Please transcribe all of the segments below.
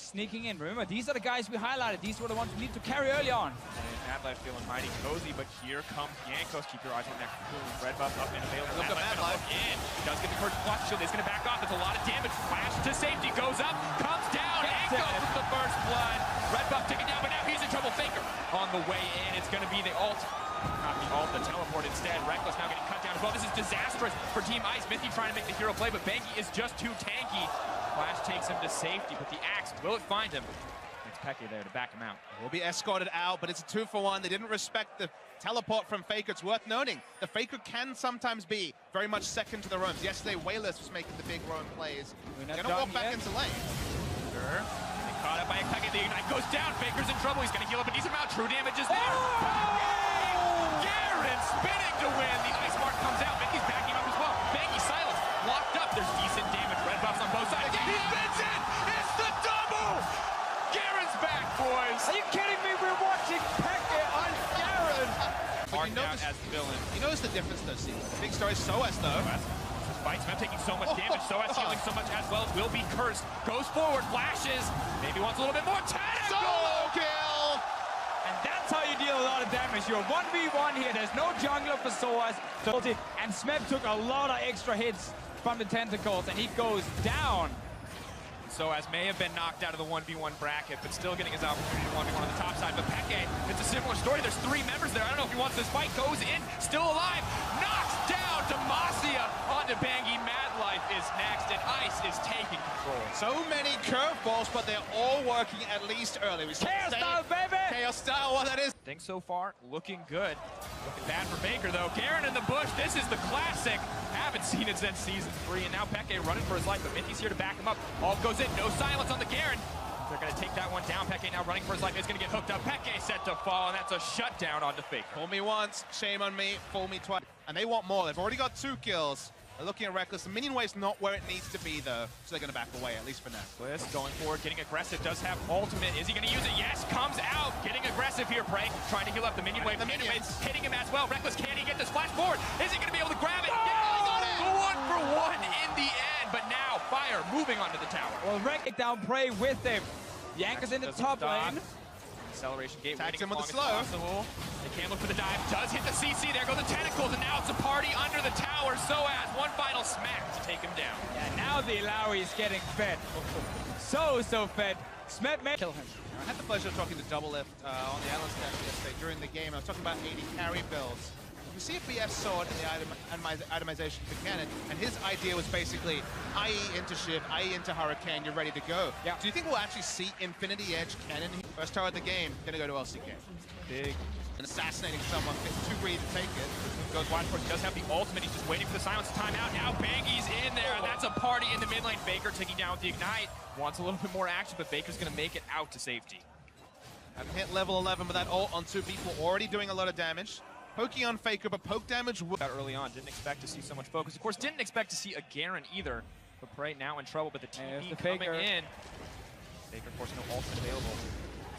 sneaking in. Remember, these are the guys we highlighted. These were the ones we need to carry early on. And Mad Life feeling mighty cozy, but here comes Yankos. Keep your eyes on that cool red buff up and available. Look at Mad Life in. He does get the first clutch shield. He's going to back off. It's a lot of damage. Flash to safety. Goes up. Comes down. Yankos with the first blood. Red buff taken down, but now he's in trouble. Faker on the way in. It's going to be the ult. Not the ult, the teleport instead. Reckless now getting cut down as well. This is disastrous for Team Ice. Mithy trying to make the hero play, but Banky is just too tanky. Flash takes him to safety, but the axe, will it find him? It's Peke there to back him out. Will be escorted out, but it's a 2-for-1. They didn't respect the teleport from Faker. It's worth noting, the Faker can sometimes be very much second to the roams. Yesterday, Wayless was making the big roam plays. They're gonna walk back into lane. Sure. Caught up by Peke. The ignite goes down. Faker's in trouble. He's gonna heal up a decent amount. True damage is there. Garen spinning to win. The ice mark comes out. Mickey's backing up as well. Banky silence. Locked up. There's decent damage. Red buffs on both sides. He spins in. It's the double. Garen's back, boys. Are you kidding me? We're watching Peke on Garen. Marked out as the villain. You notice the difference though, see? Big story is Soas though. Fight Smith taking so much damage. Soas healing so much as well. Will be cursed. Goes forward. Flashes. Maybe wants a little bit more. Solo kill. And that's how you deal a lot of damage. You're 1v1 here. There's no jungler for Soas. And Smeb took a lot of extra hits from the tentacles, and he goes down. Soas may have been knocked out of the 1v1 bracket, but still getting his opportunity to 1v1 on the top side. But Peke, it's a similar story. There's 3 members there. I don't know if he wants this fight. Goes in, still alive. Knocks down Demacia onto Bangy. Mad Life is next, and Ice is taking control. So many curveballs, but they're all working at least early. Chaos style, baby! Chaos style, what that is. Things so far looking good. Looking bad for Baker, though. Garen in the bush. This is the classic. Haven't seen it since Season 3, and now Peke running for his life, but Mithy's here to back him up. All goes in. No silence on the Garen. They're going to take that one down. Peke now running for his life. Is going to get hooked up. Peke set to fall, and that's a shutdown onto Faker. Fool me once, shame on me. Fool me twice. And they want more. They've already got 2 kills. They're looking at Reckless. The minion wave's not where it needs to be, though, so they're going to back away, at least for now. Bliss going forward, getting aggressive. Does have ultimate. Is he going to use it? Yes, comes out. Getting aggressive here, Prey. Trying to heal up the minion wave. The minion wave's hitting him as well. Reckless, can he get this flash forward? Is he going to be able to grab it? Oh! Yeah, he got it! 1-for-1 in the end, but now Fire moving onto the tower. Well, Rek down Prey with him. Yankers in the top lane. Acceleration gate Tags waiting him with as the long as slow. possible. They can't look for the dive. Does hit the CC. There go the tentacles, and now it's a party under the tower. Soas, one final smack to take him down. Yeah, now the Illaoi is getting fed. So fed. Smeb may kill him. I had the pleasure of talking to Double Lift on the Island Station yesterday during the game. I was talking about 80 carry builds. You see if BF saw it in the itemization for Cannon, and his idea was basically IE into Shiv, IE into Hurricane, you're ready to go. Yeah. Do you think we'll actually see Infinity Edge Cannon? First tower of the game, gonna go to LCK. Big. And assassinating someone, it's too greedy to take it. Goes wide for it. He does have the ultimate. He's just waiting for the silence timeout. Now Bangy's in there. That's a party in the mid lane. Baker taking down with the ignite. Wants a little bit more action, but Baker's gonna make it out to safety. Haven't hit level 11 with that ult on 2 people, already doing a lot of damage. Poking on Faker, but poke damage Early on, didn't expect to see so much focus. Of course, didn't expect to see a Garen either. But Prey now in trouble, but the TP coming in. Baker, of course, no ultimate available.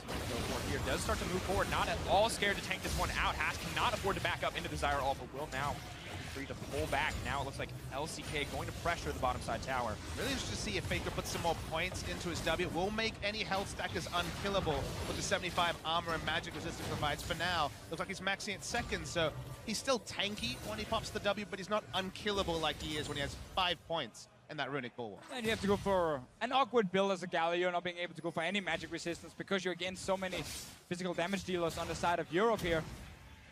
Go forward here. Does start to move forward. Not at all scared to tank this one out. Has cannot afford to back up into the Zyra ult, but will now be free to pull back. Now it looks like LCK going to pressure the bottom side tower. Really interested to see if Faker puts some more points into his W. Will make any health stackers unkillable with the 75 armor and magic resistance provides for now. Looks like he's maxing at second, so he's still tanky when he pops the W, but he's not unkillable like he is when he has 5 points in that runic bulwark. And you have to go for an awkward build as a Galio, not being able to go for any magic resistance because you're against so many physical damage dealers on the side of Europe here.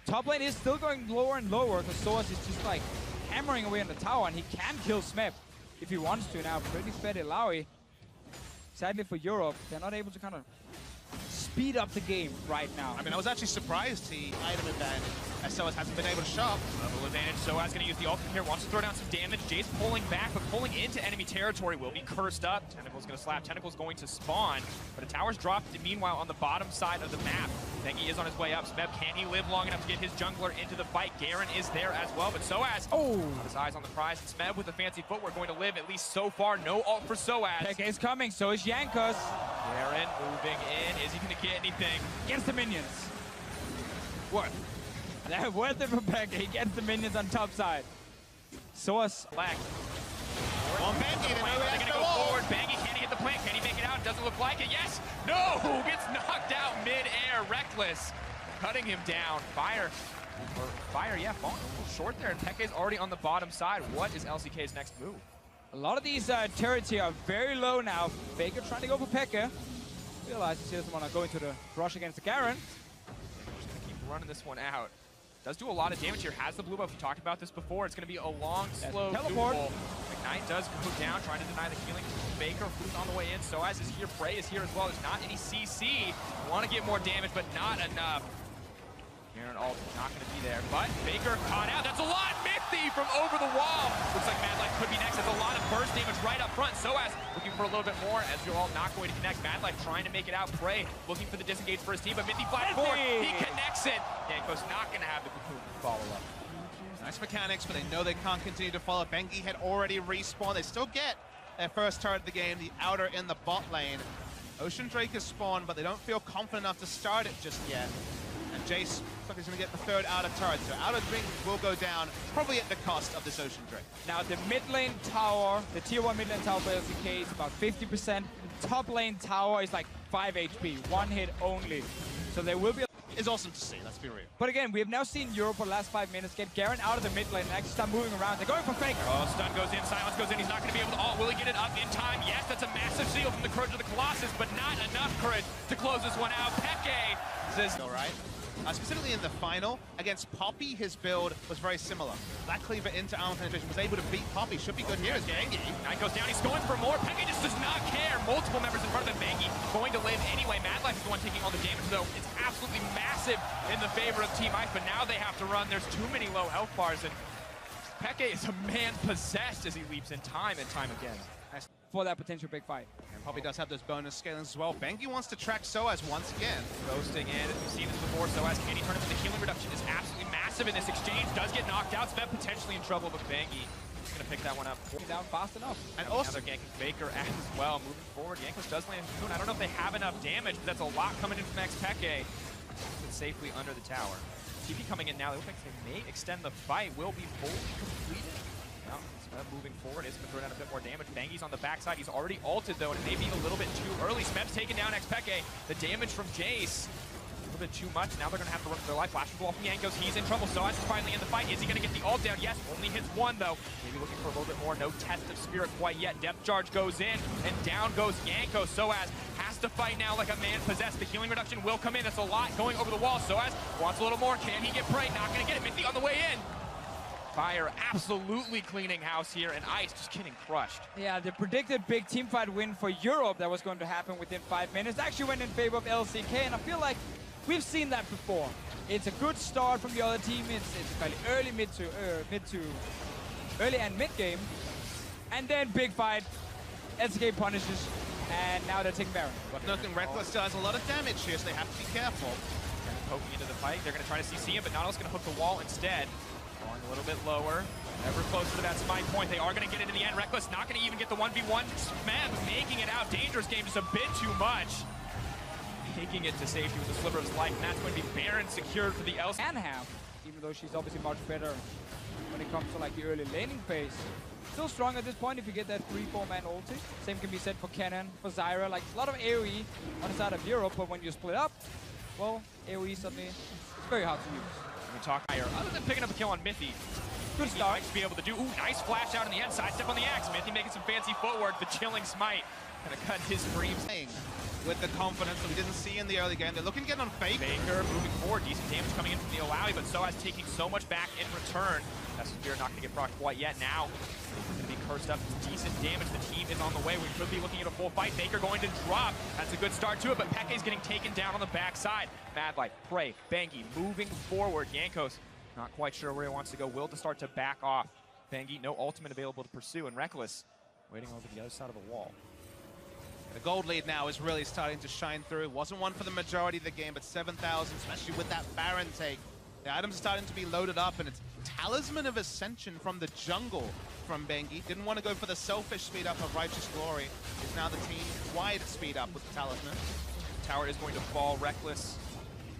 Top lane is still going lower and lower because Soas is just like hammering away on the tower, and he can kill Smeb if he wants to now. Pretty fed Illaoi. Sadly for Europe, they're not able to kind of speed up the game right now. I mean, I was actually surprised he item advantage as Soas hasn't been able to shop. Level advantage. Soas going to use the ultimate here. Wants to throw down some damage. Jace pulling back, but pulling into enemy territory will be cursed up. Tentacle's going to slap. Tentacle's going to spawn, but a tower's dropped meanwhile on the bottom side of the map. Bengy is on his way up. Smeb, can he live long enough to get his jungler into the fight? Garen is there as well, but Soas, got his eyes on the prize. Smeb with the fancy footwork going to live, at least so far. No ult for Soas. Peke is coming, so is Yankos. Garen moving in. Is he going to get anything? Gets the minions. Worth. They're worth it for Peke. He gets the minions on top side. Soas. Black. On Bangy, They're going to go forward. Bangy, can he get the plant. Can he make it out? Doesn't look like it. Yes! No! Gets knocked out mid-air. Reckless cutting him down. Fire, yeah, falling a little short there. And Peke's already on the bottom side. What is LCK's next move? A lot of these turrets here are very low now. Faker trying to go for Pekka. Realizes he doesn't want to go into the rush against the Garen. Just gonna keep running this one out. Does do a lot of damage here. Has the blue buff. We talked about this before. It's gonna be a long, slow teleport. duel. Ignite does go down, trying to deny the healing. Faker, who's on the way in. Soaz is here. Prey is here as well. There's not any CC. Want to get more damage, but not enough. Garen ult not going to be there, but Faker caught out. That's a lot. Mithy from over the wall. Looks like Mad Life could be next. That's a lot of burst damage right up front. Soaz looking for a little bit more as you're all not going to connect. Mad Life trying to make it out. Prey looking for the disengage for his team, but Mithy flies forward. He connects it. Yanko's not going to have the follow up. Nice mechanics, but they know they can't continue to follow. Bengi had already respawned. They still get their first turret of the game, the outer in the bot lane. Ocean Drake has spawned, but they don't feel confident enough to start it just yet. And Jace looks like he's going to get the third outer turret. So outer drink will go down, probably at the cost of this Ocean Drake. Now the mid lane tower, the tier 1 mid lane tower for LGK is about 50%. Top lane tower is like 5 HP, one hit only. So there will be It's awesome to see, let's be real. But again, we have now seen Europe for the last 5 minutes get Garen out of the mid lane and actually start moving around. They're going for Faker. Oh, stun goes in, silence goes in. He's not going to be able to ult. Will he get it up in time? Yes, that's a massive seal from the Courage of the Colossus, but not enough courage to close this one out. Peke says, All right. Specifically in the final, against Poppy, his build was very similar. Black Cleaver into armor penetration, was able to beat Poppy. Should be good here as Bengi. Knight goes down, he's going for more. Peke just does not care. Multiple members in front of him. Bengi going to live anyway. Mad Life is the one taking all the damage, though. It's absolutely massive in the favor of Team Ice, but now they have to run. There's too many low health bars, and Peke is a man possessed as he leaps in time and time again. For that potential big fight. And Poppy does have those bonus scalings as well. Bengi wants to track Soaz once again. Ghosting in, we've seen this before. Soaz can he turn it, but the healing reduction is absolutely massive in this exchange. Does get knocked out, Sven potentially in trouble, but Bengi is going to pick that one up. Down fast enough. And also they're ganking Faker as well. Moving forward, Yankos does land Cocoon. I don't know if they have enough damage, but that's a lot coming in from Peke. But safely under the tower. TP coming in now. They look like they may extend the fight. Will be fully completed. Now, moving forward, it's going to throw down a bit more damage. Bengi's on the backside. He's already ulted, though, and it may be a little bit too early. Smeb's taken down Peke. The damage from Jace, a little bit too much. Now they're going to have to run for their life. Flash from from Yankos. He's in trouble. Soaz is finally in the fight. Is he going to get the ult down? Yes, only hits one, though. Maybe looking for a little bit more. No test of spirit quite yet. Depth charge goes in, and down goes Yankos. Soaz has to fight now like a man possessed. The healing reduction will come in. That's a lot going over the wall. Soaz wants a little more. Can he get Prey? Not going to get it. Mithy on the way in. Fire absolutely cleaning house here, and Ice just getting crushed. Yeah, the predicted big teamfight win for Europe that was going to happen within 5 minutes actually went in favor of LCK, and I feel like we've seen that before. It's a good start from the other team. It's fairly early, early and mid game, and then big fight. LCK punishes, and now they're taking Baron. But looking, Reckless does a lot of damage here, so they have to be careful. Poking into the fight, they're going to try to CC him, but Nautilus going to hook the wall instead. Going a little bit lower, ever closer to that spine point. They are going to get it in the end. Reckless not going to even get the 1v1. Smeb making it out. Dangerous game, just a bit too much. Taking it to safety with a sliver of his life, and that's going to be Baron secured for the LC. Can have, even though she's obviously much better when it comes to like the early laning phase. Still strong at this point if you get that 3-4-man ulti. Same can be said for Kennen, for Zyra. Like a lot of AoE on the side of Europe, but when you split up, well, AoE suddenly it's very hard to use. We talk higher. Other than picking up a kill on Mithy, good start. He might be able to do. Ooh, nice flash out in the end. Sidestep on the axe. Mithy making some fancy footwork. The chilling smite gonna cut his dreams. With the confidence that we didn't see in the early game, they're looking to get on Faker. Baker moving forward. Decent damage coming in from the Olawi, but Soaz taking so much back in return. That's Spear not gonna get procced quite yet. Now he's gonna be cursed up. Decent damage. The team is on the way. We could be looking at a full fight. Baker going to drop. That's a good start to it, but Peke's getting taken down on the backside. Mad Life, Prey, Bengi moving forward. Yankos not quite sure where he wants to go. Will to start to back off. Bengi, no ultimate available to pursue, and Reckless waiting over the other side of the wall. The gold lead now is really starting to shine through. Wasn't one for the majority of the game, but 7,000, especially with that Baron take. The items are starting to be loaded up, and it's Talisman of Ascension from the jungle from Bengi. Didn't want to go for the selfish speed up of Righteous Glory. Is now the team-wide speed up with the Talisman. Tower is going to fall. Reckless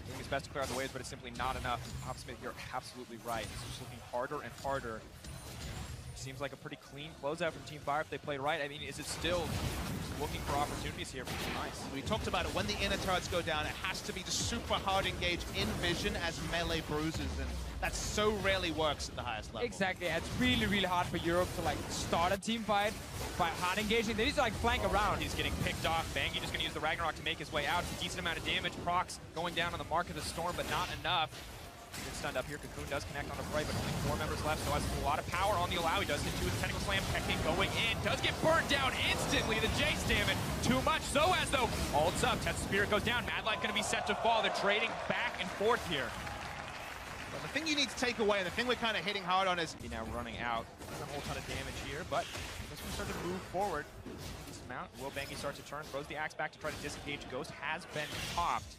doing his best to clear out the waves, but it's simply not enough. Hopsmith, you're absolutely right. It's just looking harder and harder seems like a pretty clean closeout from Team Fire if they play right. I mean, is it still looking for opportunities here for Team Ice? We talked about it. When the inner turrets go down, it has to be just super hard engage in vision as melee bruises, and that so rarely works at the highest level. Exactly. It's really, really hard for Europe to like start a team fight by hard engaging. They need to like flank around. He's getting picked off. Bangy just going to use the Ragnarok to make his way out. A decent amount of damage. Procs going down on the Mark of the Storm, but not enough. Gets stunned up here. Cocoon does connect on the right, but only 4 members left, so has a lot of power on the allow. He does hit 2 with the Tentacle Slam. Peking going in. Does get burned down instantly. The Jace damage. Too much. Soaz, though, ults up. Test Spirit goes down. Mad Light going to be set to fall. They're trading back and forth here. Well, the thing you need to take away, and the thing we're kind of hitting hard on is... Now running out. Not a whole ton of damage here, but this one started to move forward. Decent amount. Will Bangy starts to turn. Throws the axe back to try to disengage. Ghost has been popped.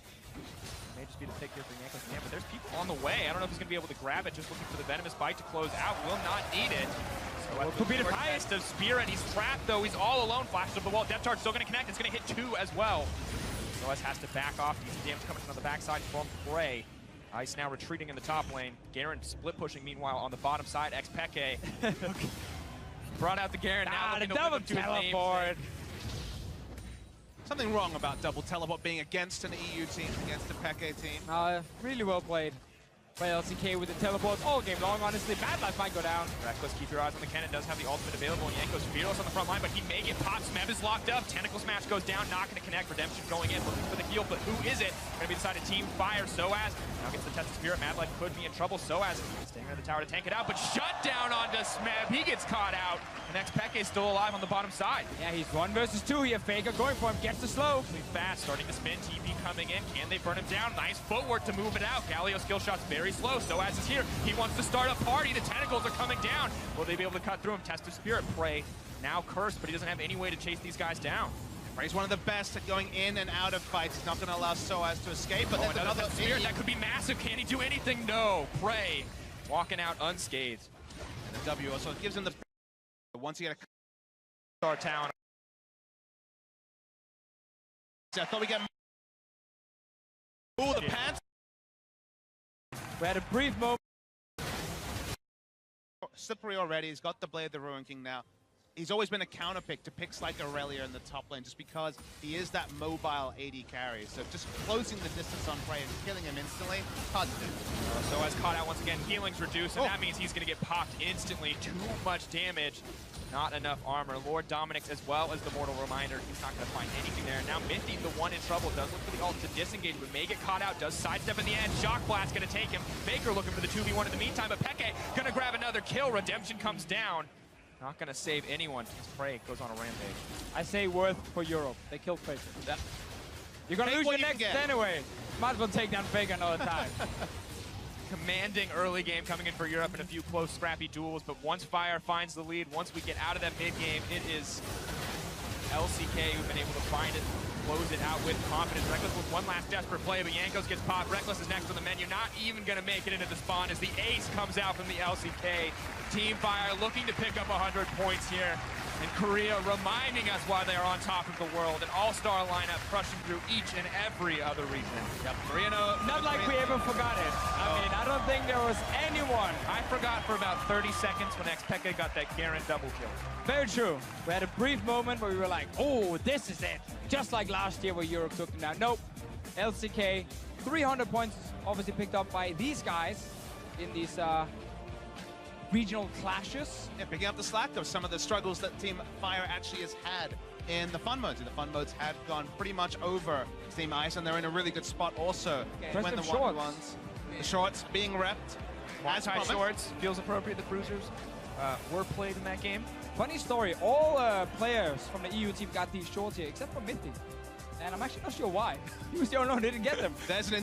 May just be the pick here for Yanko's Camp, but there's people on the way. I don't know if he's going to be able to grab it. Just looking for the Venomous Bite to close out. Will not need it. So could be the test of Spirit. He's trapped, though. He's all alone. Flashes up the wall. Death Charge still going to connect. It's going to hit 2 as well. Soaz has to back off. He's damage coming from the backside from Prey. Ice now retreating in the top lane. Garen split pushing, meanwhile, on the bottom side. Peke brought out the Garen. Now the looking to double live up to his teleport. Something wrong about double teleport being against an EU team, against a Peke team. Really well played by LCK with the teleports all game long, honestly. Mad Life might go down. Reckless, keep your eyes on the cannon. Does have the ultimate available, and Yanko's fearless on the front line, but he may get popped. Smeb is locked up. Tentacle Smash goes down, not going to connect. Redemption going in, looking for the heal, but who is it? Going to be decided Team Fire. Soaz now gets the test of Spirit. Mad Life could be in trouble. Soaz staying near the tower to tank it out, but shut down onto Smeb. He gets caught out. The next Peke is still alive on the bottom side. Yeah, he's 1 versus 2 here. Faker going for him, gets the slow. Really fast, starting to spin. TP coming in. Can they burn him down? Nice footwork to move it out. Galio skill shot's very slow. Soaz is here. He wants to start a party. The tentacles are coming down. Will they be able to cut through him? Test of Spirit. Prey now cursed, but he doesn't have any way to chase these guys down. He's one of the best at going in and out of fights. He's not going to allow Soaz to escape, but there's another Spirit. That could be massive. Can he do anything? No. Prey walking out unscathed. And the W also gives him the... Once he get a... Our town. I thought we get... Ooh, the pants. We had a brief moment. Slippery already. He's got the Blade of the Ruin King now. He's always been a counter pick to picks like Aurelia in the top lane just because he is that mobile AD carry. So just closing the distance on Prey and killing him instantly, hard to do. Soaz caught out once again. Healing's reduced, and that means he's going to get popped instantly. Too much damage. Not enough armor. Lord Dominic's as well as the Mortal Reminder. He's not going to find anything there. Now Minty, the one in trouble, does look for the ult to disengage, but may get caught out. Does sidestep in the end. Shock Blast going to take him. Baker looking for the 2v1 in the meantime, but Peke going to grab another kill. Redemption comes down. Not going to save anyone. Prey goes on a rampage. I say worth for Europe. They killed Faker. You're going to lose your next anyway. Might as well take down Faker another time. Commanding early game coming in for Europe in a few close, scrappy duels, but once Fire finds the lead, once we get out of that mid game, it is LCK who've been able to find it, close it out with confidence. Reckless with one last desperate play, but Yankos gets popped. Reckless is next on the menu, not even going to make it into the spawn as the ace comes out from the LCK. Team Fire looking to pick up 100 points here. And Korea reminding us why they are on top of the world. An all-star lineup crushing through each and every other region. Yep, Korea not like we ever forgot it. I mean, I don't think there was anyone. I forgot for about 30 seconds when Peke got that Garen double kill. Very true. We had a brief moment where we were like, oh, this is it. Just like last year where Europe took them down. Nope. LCK, 300 points obviously picked up by these guys in these regional clashes. Yeah, picking up the slack of some of the struggles that Team Fire actually has had in the fun modes. And the fun modes have gone pretty much over Team Ice, and they're in a really good spot also. Okay. When the one-on-ones, the shorts being repped. As High shorts feels appropriate. The bruisers were played in that game. Funny story, all players from the EU team got these shorts here, except for Minty. And I'm actually not sure why. He was the only one who didn't get them. There's an